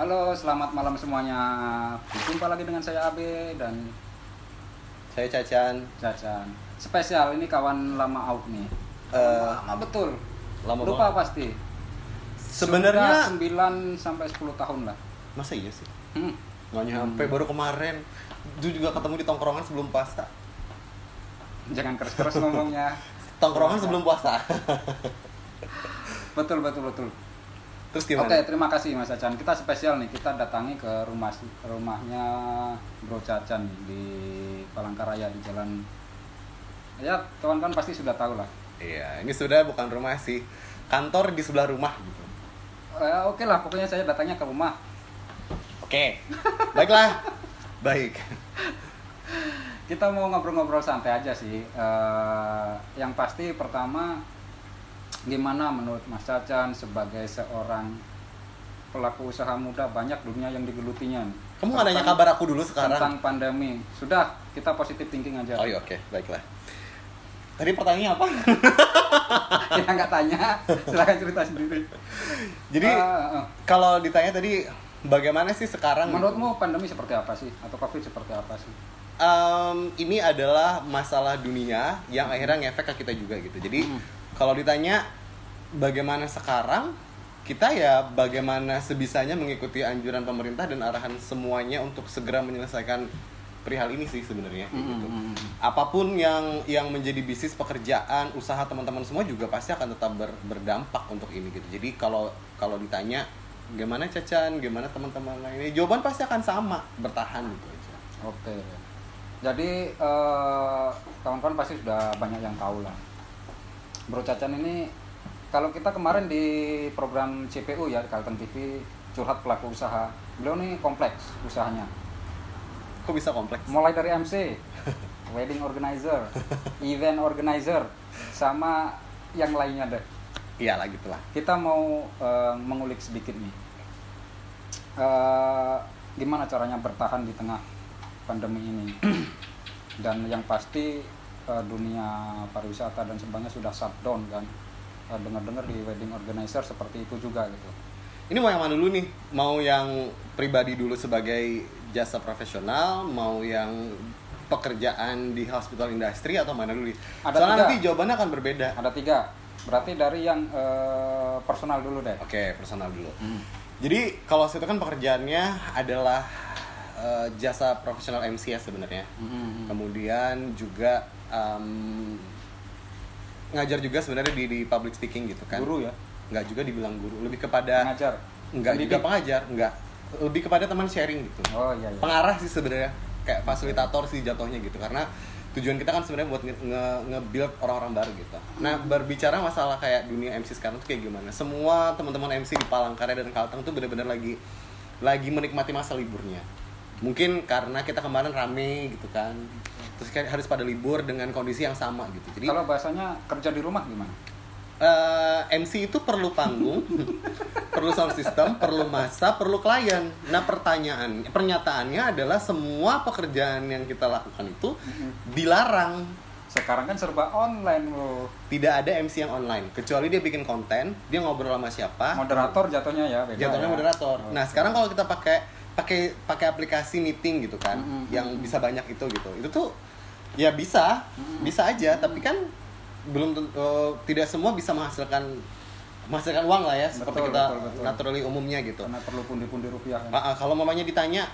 Halo, selamat malam semuanya. Berjumpa lagi dengan saya Abe dan Saya Cacan. Cacan. Spesial ini kawan lama out nih. Lama betul. Lama Lupa banget. pasti. Sebenarnya Sudah 9 sampai 10 tahun lah. masa iya sih? Hmm. Nggak nyampe, baru kemarin. Itu juga ketemu di tongkrongan sebelum puasa. Jangan keras-keras ngomongnya. Tongkrongan sebelum puasa. Betul. Terus gimana? Oke, terima kasih Mas Cacan. Kita spesial nih, kita datangi ke rumahnya Bro Cacan nih, di Palangkaraya di jalan. Ya, kawan-kawan pasti sudah tahu lah. Iya, ini sudah bukan rumah sih. Kantor di sebelah rumah gitu. Oke lah, pokoknya saya datangnya ke rumah. Oke. Baiklah. Baik. Kita mau ngobrol-ngobrol santai aja sih. Yang pasti pertama, gimana menurut Mas Cacan sebagai seorang pelaku usaha muda, banyak dunia yang digelutinya nih. Kamu nggak nanya kabar aku dulu sekarang? Tentang pandemi. Sudah, kita positif thinking aja. Oh iya, oke. Baiklah. Tadi pertanyaannya apa? Kita nggak tanya, silakan cerita sendiri. Jadi kalau ditanya tadi bagaimana sih sekarang? Menurutmu pandemi seperti apa sih? Atau COVID seperti apa sih? Ini adalah masalah dunia yang akhirnya ngefek ke kita juga gitu. Jadi kalau ditanya bagaimana sekarang, kita ya bagaimana sebisanya mengikuti anjuran pemerintah dan arahan semuanya untuk segera menyelesaikan perihal ini sih sebenarnya gitu. Apapun yang menjadi bisnis, pekerjaan, usaha teman-teman semua juga pasti akan tetap berdampak untuk ini gitu. Jadi kalau ditanya gimana Cacan, gimana teman-teman lainnya, jawaban pasti akan sama, bertahan gitu aja. Oke. Jadi kawan-kawan pasti sudah banyak yang tahu lah. Bro Cacan ini, kalau kita kemarin di program CPU ya, Kalteng TV, curhat pelaku usaha, beliau nih kompleks usahanya. Kok bisa kompleks? Mulai dari MC, wedding organizer, event organizer, sama yang lainnya deh. Iyalah gitulah. Kita mau mengulik sedikit nih. Gimana caranya bertahan di tengah pandemi ini? Dan yang pasti dunia pariwisata dan sebagainya sudah shutdown kan. Dengar-dengar di wedding organizer seperti itu juga gitu. Ini mau yang mana dulu nih? Mau yang pribadi dulu sebagai jasa profesional, mau yang pekerjaan di hospital industry, atau mana dulu? Soalnya nanti jawabannya akan berbeda. Ada 3. Berarti dari yang personal dulu deh. Oke, personal dulu. Jadi kalau saya itu kan pekerjaannya adalah jasa profesional MC ya sebenarnya. Kemudian juga ngajar juga sebenarnya di public speaking gitu kan. Guru ya? Nggak juga dibilang guru, lebih kepada pengajar. Enggak juga pengajar, enggak. Lebih kepada teman sharing gitu. Oh iya. Pengarah sih sebenarnya, kayak fasilitator sih jatuhnya gitu, karena tujuan kita kan sebenarnya buat nge-build orang-orang baru gitu. Nah, berbicara masalah kayak dunia MC sekarang tuh kayak gimana? Semua teman-teman MC di Palangkaraya dan Kalteng tuh benar-benar lagi menikmati masa liburnya. Mungkin karena kita kemarin rame gitu kan. Terus kan harus pada libur dengan kondisi yang sama gitu. Jadi kalau bahasanya kerja di rumah gimana? MC itu perlu panggung, perlu sound system, perlu masa, perlu klien. Nah pernyataannya adalah semua pekerjaan yang kita lakukan itu dilarang. Sekarang kan serba online loh. Tidak ada MC yang online, kecuali dia bikin konten, dia ngobrol sama siapa. Moderator jatuhnya ya, beda. Jatuhnya ya? Moderator. Oh. Nah sekarang kalau kita pakai aplikasi meeting gitu kan, yang bisa banyak itu tuh ya bisa aja, tapi kan belum tidak semua bisa menghasilkan uang lah ya, seperti kita betul. Naturally umumnya gitu. Karena perlu pundi-pundi rupiah kan? Kalau mamanya ditanya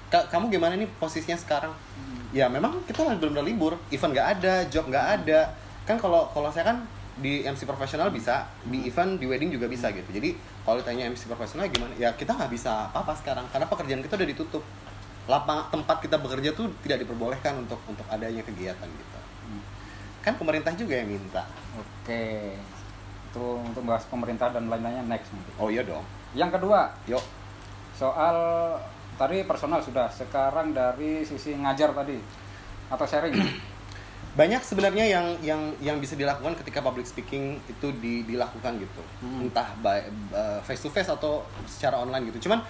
kamu gimana nih posisinya sekarang, ya memang kita lagi benar-benar libur, event nggak ada, job nggak ada kan. Kalau saya kan di MC profesional bisa, di event, di wedding juga bisa gitu. Jadi kalau ditanya MC profesional gimana, ya kita nggak bisa apa-apa sekarang karena pekerjaan kita udah ditutup. Tempat kita bekerja tuh tidak diperbolehkan untuk adanya kegiatan gitu. Kan pemerintah juga yang minta. Oke. Itu untuk bahas pemerintah dan lain-lainnya next nanti. Oh iya dong. Yang kedua, yuk. Soal tadi personal sudah, sekarang dari sisi ngajar tadi atau sharing. Banyak sebenarnya yang bisa dilakukan ketika public speaking itu dilakukan gitu. Entah face to face atau secara online gitu. Cuman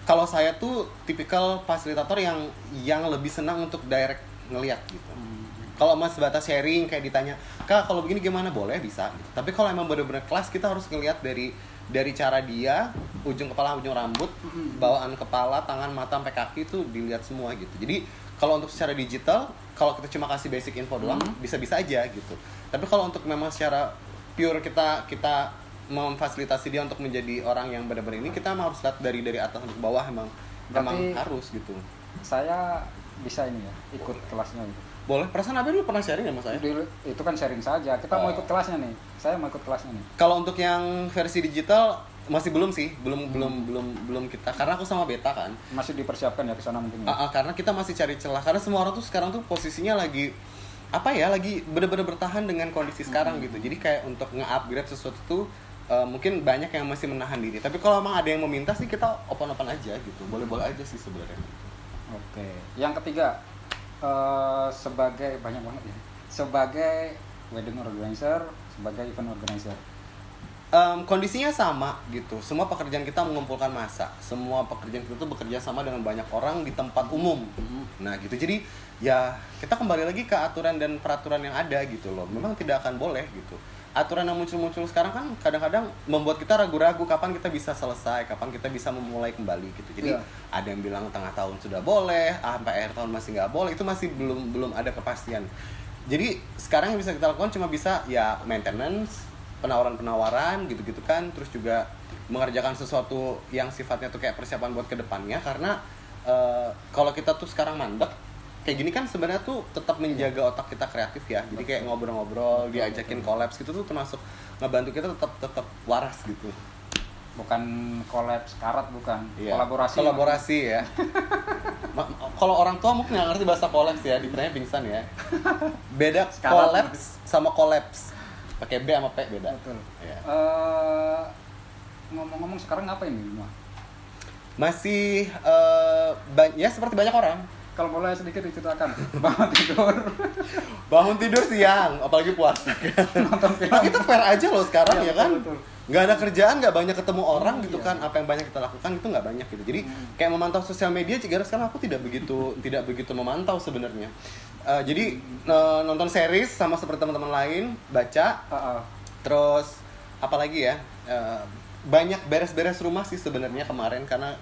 kalau saya tuh tipikal fasilitator yang lebih senang untuk direct ngelihat gitu. Kalau masih batas sharing kayak ditanya, "Kak, kalau begini gimana?" Boleh, bisa gitu. Tapi kalau emang bener-bener kelas, kita harus ngelihat dari cara dia, ujung kepala, ujung rambut, bawaan kepala, tangan, mata, sampai kaki itu dilihat semua gitu. Jadi kalau untuk secara digital, kalau kita cuma kasih basic info doang, bisa-bisa aja gitu. Tapi kalau untuk memang secara pure kita memfasilitasi dia untuk menjadi orang yang benar-benar ini, kita harus lihat dari atas sampai ke bawah, emang harus gitu. Saya bisa ini ya, ikut kelasnya gitu. Boleh, perasaan Abe dulu pernah sharing ya mas saya? Itu kan sharing saja, kita mau ikut kelasnya nih. Saya mau ikut kelasnya nih. Kalau untuk yang versi digital masih belum sih, belum kita, karena aku sama Beta kan. Masih dipersiapkan ya ke sana mungkin ya. Karena kita masih cari celah, karena semua orang tuh sekarang tuh posisinya lagi lagi benar-benar bertahan dengan kondisi sekarang gitu. Jadi kayak untuk nge-upgrade sesuatu tuh mungkin banyak yang masih menahan diri. Tapi kalau emang ada yang meminta sih, kita open-open aja gitu. Boleh-boleh aja sih sebenarnya. Oke. Yang ketiga, sebagai banyak banget ya. Sebagai wedding organizer, sebagai event organizer. Kondisinya sama gitu. Semua pekerjaan kita mengumpulkan massa. Semua pekerjaan kita tuh bekerja sama dengan banyak orang di tempat umum. Nah gitu. Jadi ya kita kembali lagi ke aturan dan peraturan yang ada gitu loh. Memang tidak akan boleh gitu. Aturan yang muncul-muncul sekarang kan kadang-kadang membuat kita ragu-ragu kapan kita bisa selesai, kapan kita bisa memulai kembali gitu. Jadi ada yang bilang tengah tahun sudah boleh, sampai akhir tahun masih nggak boleh. Itu masih belum ada kepastian. Jadi sekarang yang bisa kita lakukan cuma bisa ya maintenance, penawaran-penawaran gitu-gitu kan, terus juga mengerjakan sesuatu yang sifatnya tuh kayak persiapan buat kedepannya. Karena kalau kita tuh sekarang mandek kayak gini kan sebenarnya tuh tetap menjaga otak kita kreatif ya. Jadi kayak ngobrol-ngobrol, diajakin kolaps gitu tuh termasuk ngebantu kita tetap waras gitu. Bukan kolaps karat, bukan. Kolaborasi ya. Kalau orang tua mungkin nggak ngerti bahasa kolaps ya, dikiranya pingsan ya. Beda kolaps sama kolaps. Pakai B sama P beda. Betul. Ya. Ngomong-ngomong sekarang ngapain nih rumah? Masih ya seperti banyak orang. Kalau boleh sedikit diceritakan. Bangun tidur siang, apalagi puasa. Nonton film. Nah, kita fair aja loh sekarang ya kan. Betul. Nggak ada kerjaan, nggak banyak ketemu orang gitu kan. Apa yang banyak kita lakukan itu nggak banyak gitu. Jadi kayak memantau sosial media, sekarang aku tidak begitu memantau sebenarnya. Jadi nonton series sama seperti teman-teman lain, baca, terus apalagi ya, banyak beres-beres rumah sih sebenarnya kemarin, karena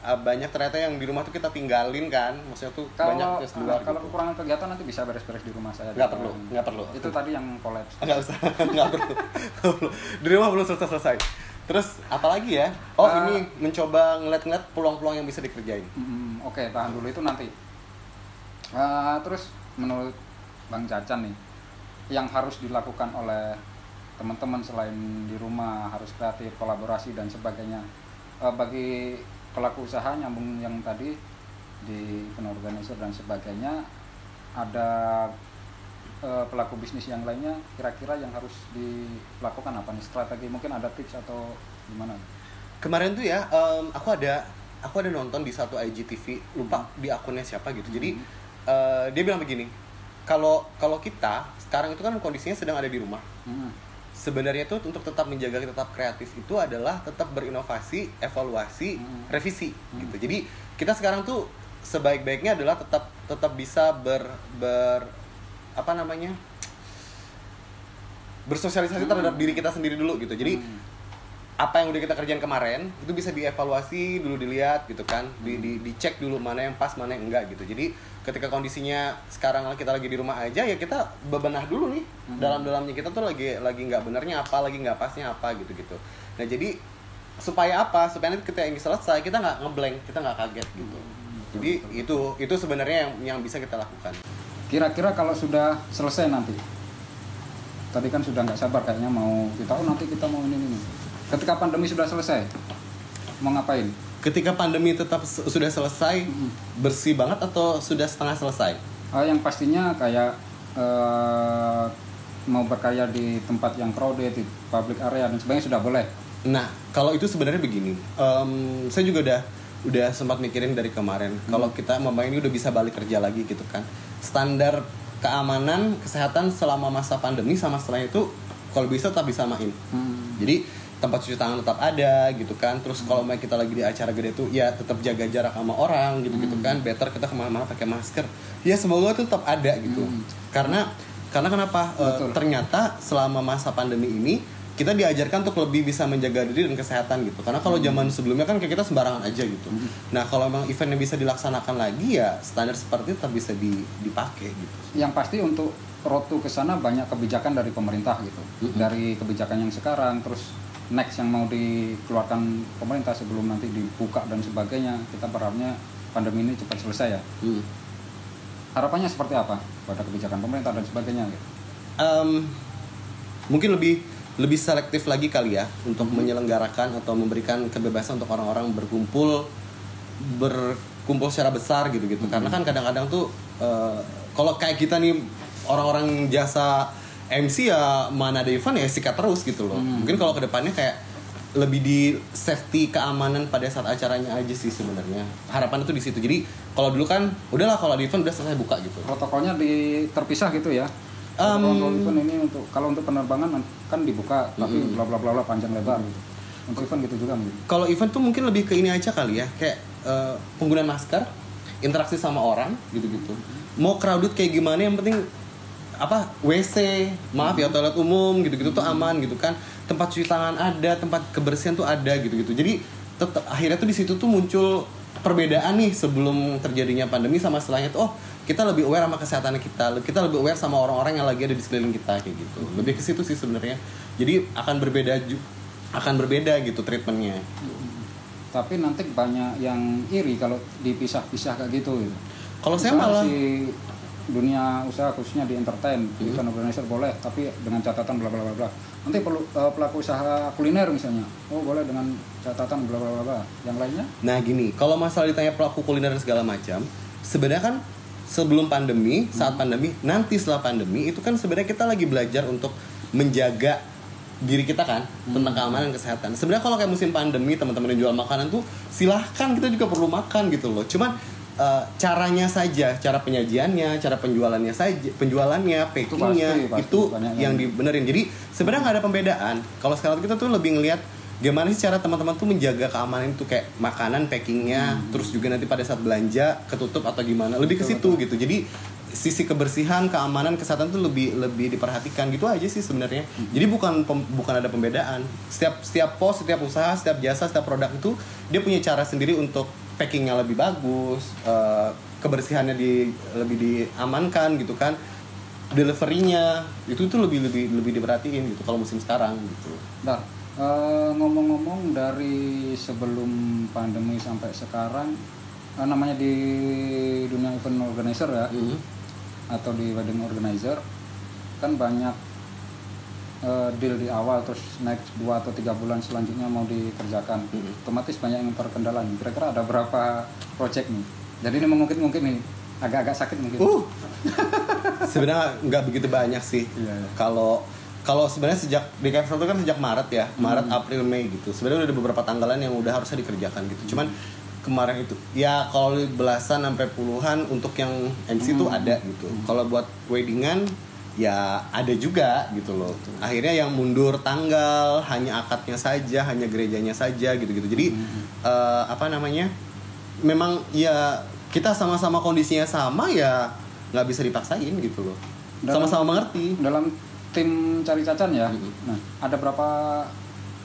banyak ternyata yang di rumah tuh kita tinggalin kan, maksudnya tuh banyak tugas luar. Kalau gitu. kekurangan kegiatan nanti bisa beres-beres di rumah saya. Nggak perlu. Itu tadi yang kolaps. Nggak usah, nggak perlu. Di rumah belum selesai. Terus apalagi ya? Ini mencoba ngeliat peluang-peluang yang bisa dikerjain. Oke, tahan dulu itu nanti. Terus menurut Bang Cacan nih, yang harus dilakukan oleh teman-teman selain di rumah harus kreatif, kolaborasi dan sebagainya, bagi pelaku usaha nyambung yang tadi di event organizer dan sebagainya, ada pelaku bisnis yang lainnya kira-kira yang harus dilakukan apa nih, strategi, mungkin ada tips atau gimana? Kemarin tuh ya aku ada nonton di satu IGTV, lupa di akunnya siapa gitu. Jadi dia bilang begini, kalau kita sekarang itu kan kondisinya sedang ada di rumah. Sebenarnya tuh untuk tetap menjaga kita tetap kreatif itu adalah tetap berinovasi, evaluasi, revisi gitu. Jadi kita sekarang tuh sebaik-baiknya adalah tetap bisa bersosialisasi terhadap diri kita sendiri dulu gitu. Jadi apa yang udah kita kerjain kemarin itu bisa dievaluasi dulu, dilihat gitu kan, dicek dulu mana yang pas, mana yang enggak gitu. Jadi ketika kondisinya sekarang kita lagi di rumah aja ya kita bebenah dulu nih dalam-dalamnya kita tuh lagi nggak benernya apa, lagi nggak pasnya apa gitu. Nah jadi supaya nanti ketika ini selesai kita nggak ngeblank, kita nggak kaget gitu. Jadi itu sebenarnya yang bisa kita lakukan. Kira-kira kalau sudah selesai nanti, tadi kan sudah nggak sabar kayaknya mau nanti kita mau ini. Ketika pandemi sudah selesai, mau ngapain? Ketika pandemi tetap sudah selesai, bersih banget atau sudah setengah selesai? Yang pastinya kayak mau berkarya di tempat yang crowded, di public area dan sebagainya sudah boleh. Nah, kalau itu sebenarnya begini, saya juga udah sempat mikirin dari kemarin. Kalau kita ini udah bisa balik kerja lagi gitu kan, standar keamanan, kesehatan selama masa pandemi sama setelah itu kalau bisa tetap disamain. Jadi tempat cuci tangan tetap ada gitu kan. Terus kalau kita lagi di acara gede tuh ya tetap jaga jarak sama orang gitu kan. Better kita kemana-mana pakai masker. Ya semoga itu tetap ada gitu. Karena kenapa? Ternyata selama masa pandemi ini kita diajarkan untuk lebih bisa menjaga diri dan kesehatan gitu. Karena kalau zaman sebelumnya kan kayak kita sembarangan aja gitu. Nah kalau memang eventnya bisa dilaksanakan lagi ya standar seperti itu tetap bisa dipakai gitu. Yang pasti untuk road to ke sana banyak kebijakan dari pemerintah gitu. Dari kebijakan yang sekarang, terus next yang mau dikeluarkan pemerintah sebelum nanti dibuka dan sebagainya. Kita berharapnya pandemi ini cepat selesai ya. Harapannya seperti apa pada kebijakan pemerintah dan sebagainya gitu? Mungkin lebih selektif lagi kali ya untuk menyelenggarakan atau memberikan kebebasan untuk orang-orang berkumpul secara besar gitu. Karena kan kadang-kadang tuh kalau kayak kita nih orang-orang jasa MC ya mana ada event ya sikat terus gitu loh. Mungkin kalau kedepannya kayak lebih di safety keamanan pada saat acaranya aja sih sebenarnya. Harapan itu di situ. Jadi kalau dulu kan udahlah kalau di event udah selesai buka gitu. Protokolnya terpisah gitu ya. Protokol event ini kalau untuk penerbangan kan dibuka tapi bla bla bla panjang lebar gitu. Untuk event gitu juga mungkin. Kalau event tuh mungkin lebih ke ini aja kali ya, kayak penggunaan masker, interaksi sama orang gitu-gitu. Mau crowded kayak gimana yang penting WC, maaf ya toilet umum gitu-gitu tuh aman gitu kan. Tempat cuci tangan ada, tempat kebersihan tuh ada gitu-gitu. Jadi akhirnya tuh di situ tuh muncul perbedaan nih sebelum terjadinya pandemi sama setelahnya tuh kita lebih aware sama kesehatan kita lebih aware sama orang-orang yang lagi ada di sekeliling kita kayak gitu. Lebih ke situ sih sebenarnya. Jadi akan berbeda gitu treatmentnya. Tapi nanti banyak yang iri kalau dipisah-pisah kayak gitu. Kalau saya malah si dunia usaha khususnya di entertain, event organizer boleh, tapi dengan catatan bla bla bla bla. Nanti pelaku usaha kuliner misalnya, boleh dengan catatan bla bla bla bla. Yang lainnya? Nah gini, kalau masalah ditanya pelaku kuliner dan segala macam, sebenarnya kan sebelum pandemi, saat pandemi, nanti setelah pandemi itu kan sebenarnya kita lagi belajar untuk menjaga diri kita kan tentang keamanan kesehatan. Sebenarnya kalau kayak musim pandemi teman-teman yang jual makanan tuh silahkan, kita juga perlu makan gitu loh. Cuman caranya saja, cara penyajiannya, cara penjualannya, packingnya itu yang dibenerin. Jadi sebenarnya nggak ada pembedaan. Kalau sekarang kita tuh lebih ngelihat gimana sih cara teman-teman tuh menjaga keamanan itu kayak makanan, packingnya, terus juga nanti pada saat belanja ketutup atau gimana, lebih ke situ gitu. Jadi sisi kebersihan, keamanan, kesehatan tuh lebih diperhatikan gitu aja sih sebenarnya. Jadi bukan ada pembedaan. Setiap pos, setiap usaha, setiap jasa, setiap produk itu dia punya cara sendiri untuk packingnya lebih bagus, kebersihannya lebih diamankan gitu kan, deliverynya itu tuh lebih diperhatiin gitu kalau musim sekarang gitu. Nah, ngomong-ngomong dari sebelum pandemi sampai sekarang, namanya di dunia event organizer ya, atau di wedding organizer kan banyak deal di awal, terus next 2 atau 3 bulan selanjutnya mau dikerjakan, otomatis banyak yang terkendala nih. Kira-kira ada berapa project nih? Jadi ini mungkin nih agak-agak sakit mungkin. Sebenarnya nggak begitu banyak sih. Kalau sebenarnya sejak di cancel itu kan sejak Maret ya, Maret, April, Mei gitu. Sebenarnya udah ada beberapa tanggalan yang udah harusnya dikerjakan gitu. Cuman kemarin itu ya kalau belasan sampai puluhan untuk yang MC tuh ada gitu. Kalau buat weddingan ya ada juga gitu loh. Akhirnya yang mundur tanggal hanya akadnya saja, hanya gerejanya saja gitu-gitu. Jadi memang ya kita sama-sama kondisinya sama ya nggak bisa dipaksain gitu loh. Sama-sama mengerti. Dalam tim cari cacan ya. Nah, ada berapa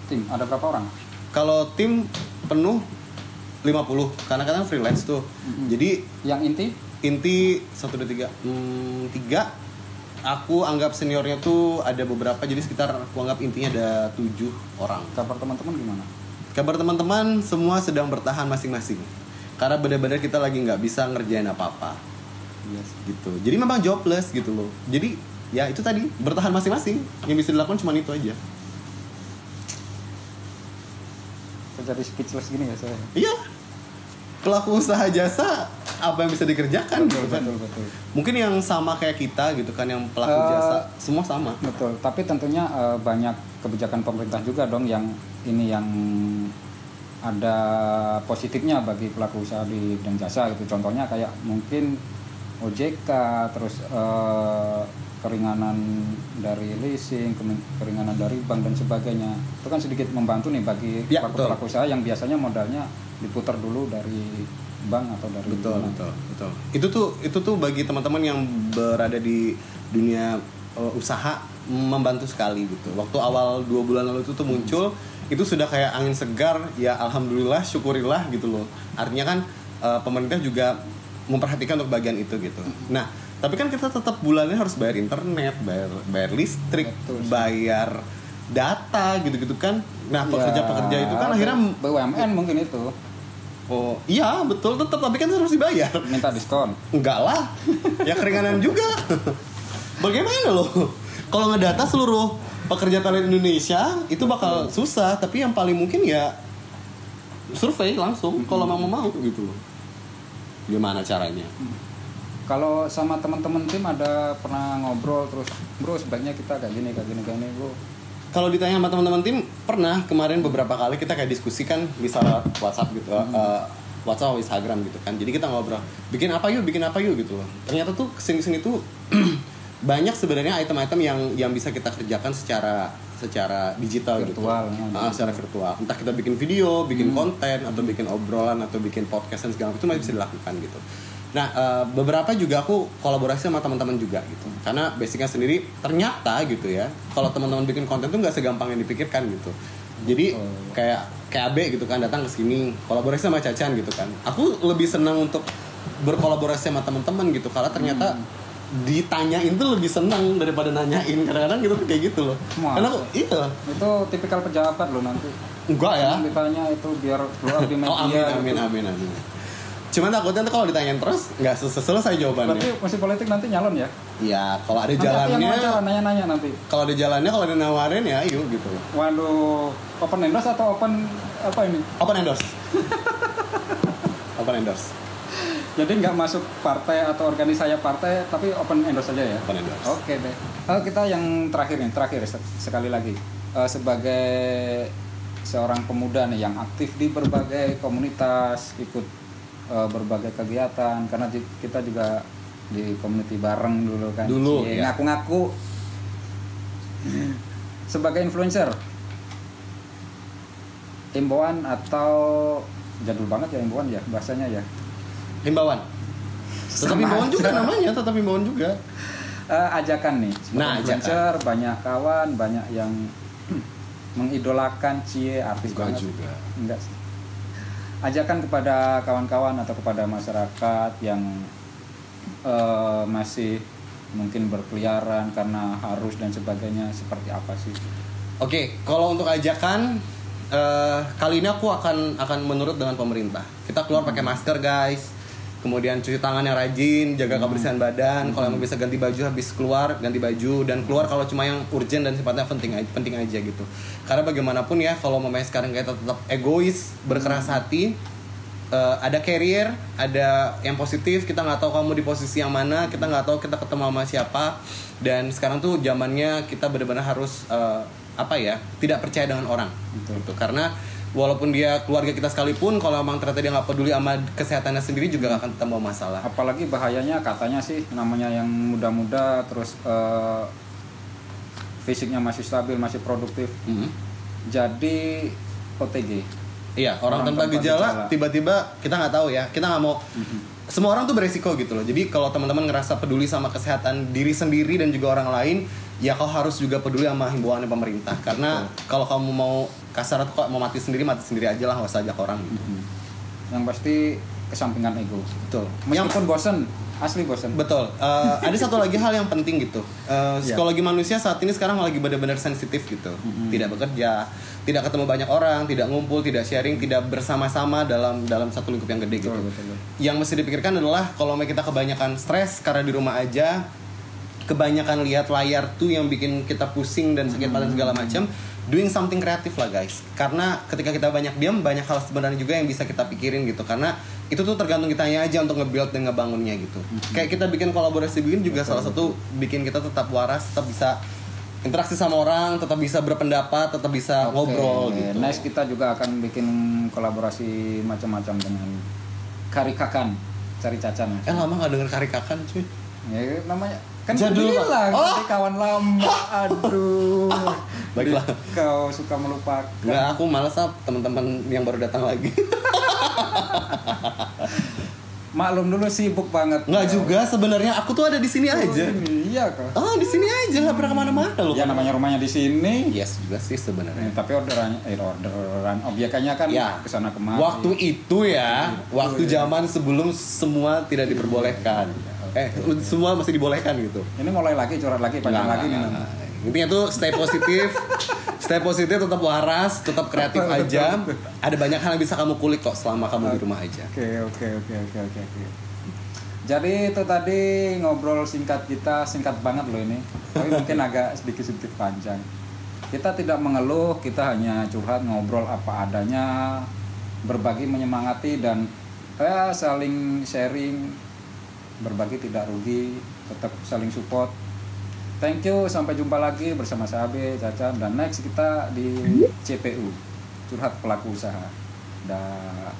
tim? Ada berapa orang? Kalau tim penuh 50, karena kadang freelance tuh. Jadi yang inti 1, 2, 3 3. Aku anggap seniornya tuh ada beberapa, jadi sekitar aku anggap intinya ada 7 orang. Kabar teman-teman gimana? Kabar teman-teman semua sedang bertahan masing-masing. Karena benar-benar kita lagi nggak bisa ngerjain apa-apa. Yes. Gitu. Jadi memang jobless gitu loh. Jadi ya itu tadi, bertahan masing-masing. Yang bisa dilakukan cuma itu aja. Jadi speechless gini ya saya. Iya. Pelaku usaha jasa apa yang bisa dikerjakan betul, gitu kan. Betul. Mungkin yang sama kayak kita gitu kan, yang pelaku jasa semua sama. Betul, tapi tentunya banyak kebijakan pemerintah juga dong yang ada positifnya bagi pelaku usaha di bidang jasa gitu. Contohnya kayak mungkin OJK, terus keringanan dari leasing, keringanan dari bank dan sebagainya. Itu kan sedikit membantu nih bagi pelaku usaha yang biasanya modalnya diputar dulu dari bank atau dari betul. Itu tuh bagi teman-teman yang berada di dunia usaha membantu sekali gitu. Waktu awal 2 bulan lalu itu tuh muncul, itu sudah kayak angin segar, ya alhamdulillah, syukurilah gitu loh. Artinya kan pemerintah juga memperhatikan untuk bagian itu gitu. Nah, tapi kan kita tetap bulannya harus bayar internet, bayar listrik, bayar data gitu-gitu kan. Nah, pekerja-pekerja itu kan akhirnya BUMN mungkin itu. Oh iya betul, tetap, tapi kan harus dibayar. Minta diskon? Enggak lah, ya keringanan juga. Bagaimana loh? Kalau ngedata seluruh pekerja talent Indonesia itu bakal susah, tapi yang paling mungkin ya survei langsung kalau mau gitu loh. Gimana caranya? Kalau sama teman-teman tim ada pernah ngobrol terus, bro sebaiknya kita kayak gini bro. Kalau ditanya sama teman-teman tim, pernah kemarin beberapa kali kita kayak diskusikan misalnya WhatsApp gitu, WhatsApp atau Instagram gitu kan. Jadi kita ngobrol, bikin apa yuk gitu loh. Ternyata tuh kesini tuh banyak sebenarnya item-item yang bisa kita kerjakan secara digital virtual, gitu. Secara virtual. Entah kita bikin video, bikin konten, atau bikin obrolan, atau bikin podcast dan segala macam itu masih bisa dilakukan gitu. Nah, beberapa juga aku kolaborasi sama teman-teman juga gitu. Karena basicnya sendiri ternyata gitu ya, kalau teman-teman bikin konten tuh nggak segampang yang dipikirkan gitu. Jadi kayak AB gitu kan datang ke sini kolaborasi sama Cacan gitu kan. Aku lebih senang untuk berkolaborasi sama teman-teman gitu karena ternyata ditanyain tuh lebih senang daripada nanyain. Kadang-kadang gitu kayak gitu loh. Karena aku, iya. Itu tipikal pejabat loh nanti. Enggak ya. Ditanya itu biar keluar di media. Amin. Cuman takutnya tuh kalau ditanyain terus nggak selesai jawabannya. Berarti mesin politik nanti nyalon ya? Iya, kalau ada nanti jalannya. Nanya-nanya nanti. Kalau ada jalannya, kalau ada nawarin ya ayo gitu. Waduh, open endorse atau open apa ini? Open endorse. Open endorse. Jadi nggak masuk partai atau organisasi partai, tapi open endorse saja ya? Open endorse. Oke deh. Kita yang terakhir sekali lagi. Sebagai seorang pemuda nih yang aktif di berbagai komunitas, ikut berbagai kegiatan, karena kita juga di community bareng dulu kan. Ya. Ngaku-ngaku sebagai influencer. Himbauan atau jadul banget ya himbauan ya bahasanya ya. Himbauan. Tetap himbauan juga namanya, tetap himbauan juga. Ajakan nih. Influencer, banyak kawan, banyak yang mengidolakan artis banget juga. Enggak sih. Ajakan kepada kawan-kawan atau kepada masyarakat yang masih mungkin berkeliaran karena harus dan sebagainya, seperti apa sih? Oke, kalau untuk ajakan kali ini aku akan menurut dengan pemerintah. Kita keluar pakai masker guys, kemudian cuci tangan yang rajin, jaga kebersihan badan. Kalau emang bisa ganti baju habis keluar ganti baju, dan keluar kalau cuma yang urgent dan sifatnya penting aja gitu. Karena bagaimanapun ya, kalau memang sekarang kita tetap egois, berkeras hati, ada career, ada yang positif, kita nggak tahu kamu di posisi yang mana, kita nggak tahu kita ketemu sama siapa, dan sekarang tuh zamannya kita benar-benar harus tidak percaya dengan orang gitu. Karena walaupun dia keluarga kita sekalipun, kalau emang ternyata dia nggak peduli sama kesehatannya sendiri juga akan tambah masalah. Apalagi bahayanya katanya sih namanya yang muda-muda terus fisiknya masih stabil, masih produktif, jadi OTG. Iya, orang tanpa gejala tiba-tiba kita nggak tahu ya, kita nggak mau. Semua orang tuh beresiko gitu loh. Jadi kalau teman-teman ngerasa peduli sama kesehatan diri sendiri dan juga orang lain, ya kau harus juga peduli sama himbauannya pemerintah. Karena kalau kamu mau kasar atau mau mati sendiri aja lah, nggak usah ajak orang gitu. Yang pasti kesampingan ego. Betul. Meskipun bosen, asli bosen. Betul. Ada satu lagi hal yang penting gitu. Psikologi manusia saat ini sekarang lagi benar-benar sensitif gitu. Tidak bekerja, tidak ketemu banyak orang, tidak ngumpul, tidak sharing, tidak bersama-sama dalam satu lingkup yang gede gitu. Betul. Yang mesti dipikirkan adalah kalau kita kebanyakan stres karena di rumah aja, kebanyakan lihat layar tuh yang bikin kita pusing dan sakit badan segala macam. Doing something kreatif lah guys. Karena ketika kita banyak diam, banyak hal sebenarnya juga yang bisa kita pikirin gitu. Karena itu tuh tergantung kitanya aja untuk nge-build dan ngebangunnya gitu. Kayak kita bikin kolaborasi begini juga salah satu bikin kita tetap waras, tetap bisa interaksi sama orang, tetap bisa berpendapat, tetap bisa ngobrol gitu. Next kita juga akan bikin kolaborasi macam-macam dengan Karikakan cari Cacan. Lama nggak denger Karikakan cuy. Ya namanya kan Jadul, Pak. bilang Oh. tadi kawan lama. Aduh. Baiklah. Kau suka melupakan. Nggak, aku malas teman-teman yang baru datang lagi. Maklum dulu sibuk banget. Nggak juga sebenarnya, aku tuh ada di sini aja. Iya kah? Di sini aja, nggak pernah kemana-mana loh. Ya namanya rumahnya di sini. Yes juga sih sebenarnya. Tapi orderan obyekannya kan Ya, kesana kemari. waktu itu ya, waktu zaman sebelum semua tidak diperbolehkan. Semua masih dibolehkan gitu. Ini mulai lagi curhat lagi panjang lagi nih. Intinya tuh stay positif, tetap waras, tetap kreatif aja. Ada banyak hal yang bisa kamu kulik kok selama kamu di rumah aja. Oke. Jadi itu tadi ngobrol singkat banget loh ini. Tapi mungkin agak sedikit panjang. Kita tidak mengeluh, kita hanya curhat, ngobrol apa adanya, berbagi menyemangati dan saling sharing, berbagi tidak rugi, tetap saling support. Thank you, sampai jumpa lagi bersama Sabe, Cacan, dan next kita di CPU, curhat pelaku usaha. Dah.